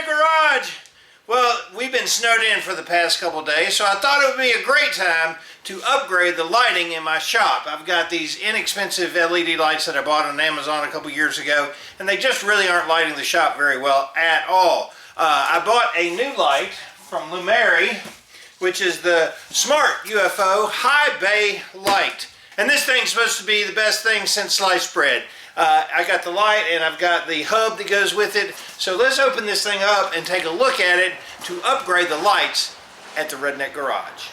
Redneck Garage. Well, we've been snowed in for the past couple days, so I thought it would be a great time to upgrade the lighting in my shop. I've got these inexpensive LED lights that I bought on Amazon a couple years ago, and they just really aren't lighting the shop very well at all. I bought a new light from Lumary, which is the Smart UFO High Bay Light. And this thing's supposed to be the best thing since sliced bread. I got the light and I've got the hub that goes with it. So let's open this thing up and take a look at it to upgrade the lights at the Redneck Garage.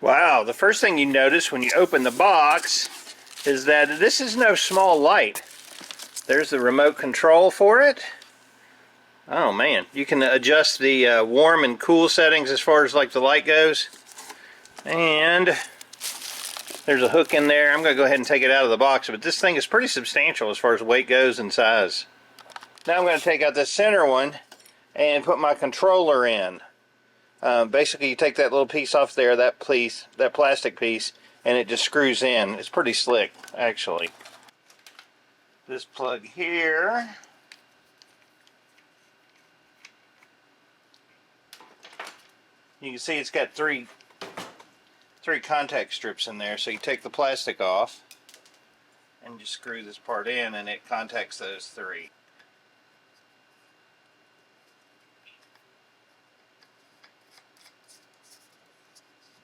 Wow, the first thing you notice when you open the box is that this is no small light. There's the remote control for it. Oh man, you can adjust the warm and cool settings as far as like the light goes. And there's a hook in there. I'm going to go ahead and take it out of the box, but this thing is pretty substantial as far as weight goes and size. Now I'm going to take out this center one and put my controller in. Basically you take that little piece off there, that plastic piece, and it just screws in. It's pretty slick actually. This plug here. You can see it's got three contact strips in there, so you take the plastic off and just screw this part in and it contacts those three.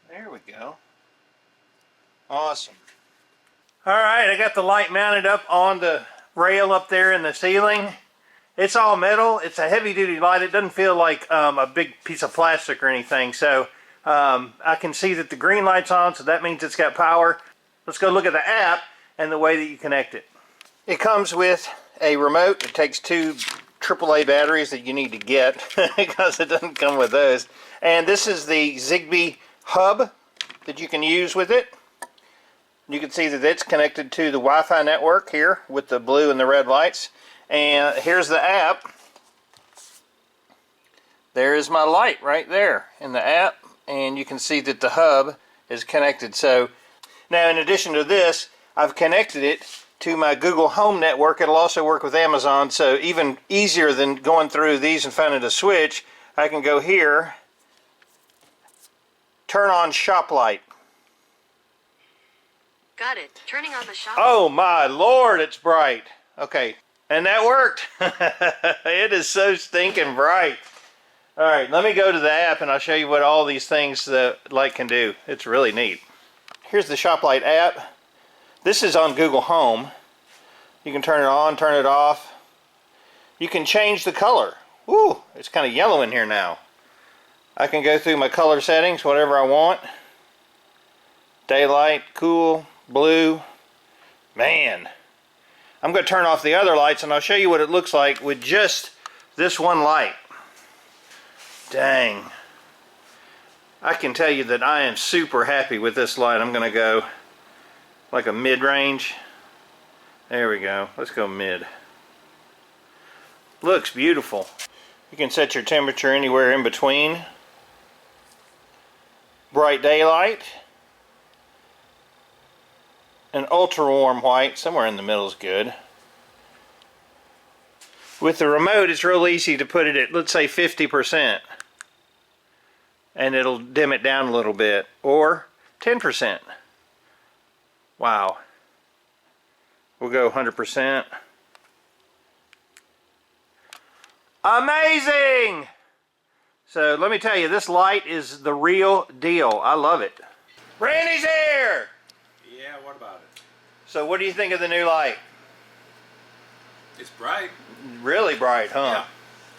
There we go. Awesome. Alright, I got the light mounted up on the rail up there in the ceiling. It's all metal. It's a heavy duty light. It doesn't feel like a big piece of plastic or anything, so I can see that the green light's on, so that means it's got power. Let's go look at the app and the way that you connect it. It comes with a remote. It takes two AAA batteries that you need to get because it doesn't come with those. And this is the Zigbee hub that you can use with it. You can see that it's connected to the Wi-Fi network here with the blue and the red lights. And here's the app. There is my light right there in the app. And you can see that the hub is connected. So now in addition to this, I've connected it to my Google Home network. It'll also work with Amazon, so even easier than going through these and finding a switch, I can go here, turn on shop light. Got it. Turning on the shop. Oh my Lord, it's bright. Okay, and that worked. It is so stinking bright. Alright, let me go to the app and I'll show you what all these things the light can do. It's really neat. Here's the Shop Light app. This is on Google Home. You can turn it on, turn it off. You can change the color. Woo, it's kind of yellow in here now. I can go through my color settings, whatever I want. Daylight, cool, blue. Man. I'm going to turn off the other lights and I'll show you what it looks like with just this one light. Dang. I can tell you that I am super happy with this light. I'm going to go like a mid-range. There we go. Let's go mid. Looks beautiful. You can set your temperature anywhere in between. Bright daylight. An ultra warm white. Somewhere in the middle is good. With the remote, it's real easy to put it at, let's say, 50%. And it'll dim it down a little bit. Or 10%. Wow. We'll go 100%. Amazing! So let me tell you, this light is the real deal. I love it. Randy's here! Yeah, what about it? So what do you think of the new light? It's bright. Really bright, huh?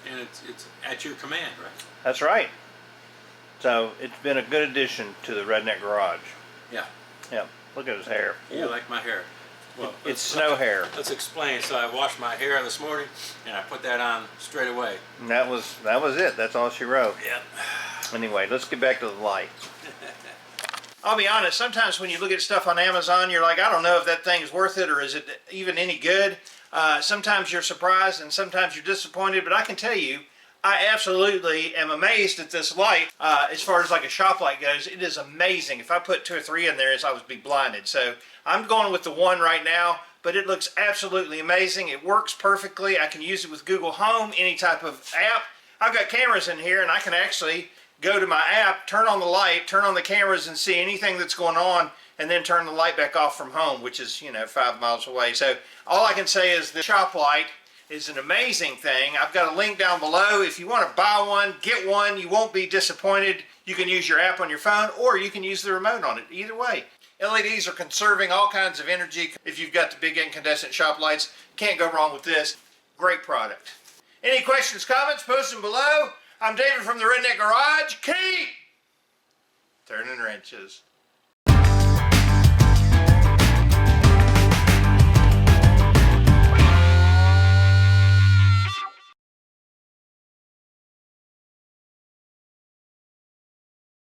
Yeah. And it's at your command, right? That's right. So it's been a good addition to the Redneck Garage. Yeah. Yeah. Look at his hair. You like my hair? Well, it's snow hair. Let's explain. So I washed my hair this morning, and I put that on straight away. And that was it. That's all she wrote. Yep. Anyway, let's get back to the light. I'll be honest, sometimes when you look at stuff on Amazon, you're like, I don't know if that thing's worth it or is it even any good. Sometimes you're surprised and sometimes you're disappointed, but I can tell you, I absolutely am amazed at this light. As far as like a shop light goes, it is amazing. If I put 2 or 3 in there, I would be blinded. So I'm going with the one right now, but it looks absolutely amazing. It works perfectly. I can use it with Google Home, any type of app. I've got cameras in here, and I can actually go to my app, turn on the light, turn on the cameras, and see anything that's going on, and then turn the light back off from home, which is, 5 miles away. So all I can say is the shop light is an amazing thing. I've got a link down below. If you want to buy one, get one. You won't be disappointed. You can use your app on your phone, or you can use the remote on it. Either way. LEDs are conserving all kinds of energy. If you've got the big incandescent shop lights, can't go wrong with this. Great product. Any questions, comments, post them below. I'm David from the Redneck Garage. Keep turning wrenches.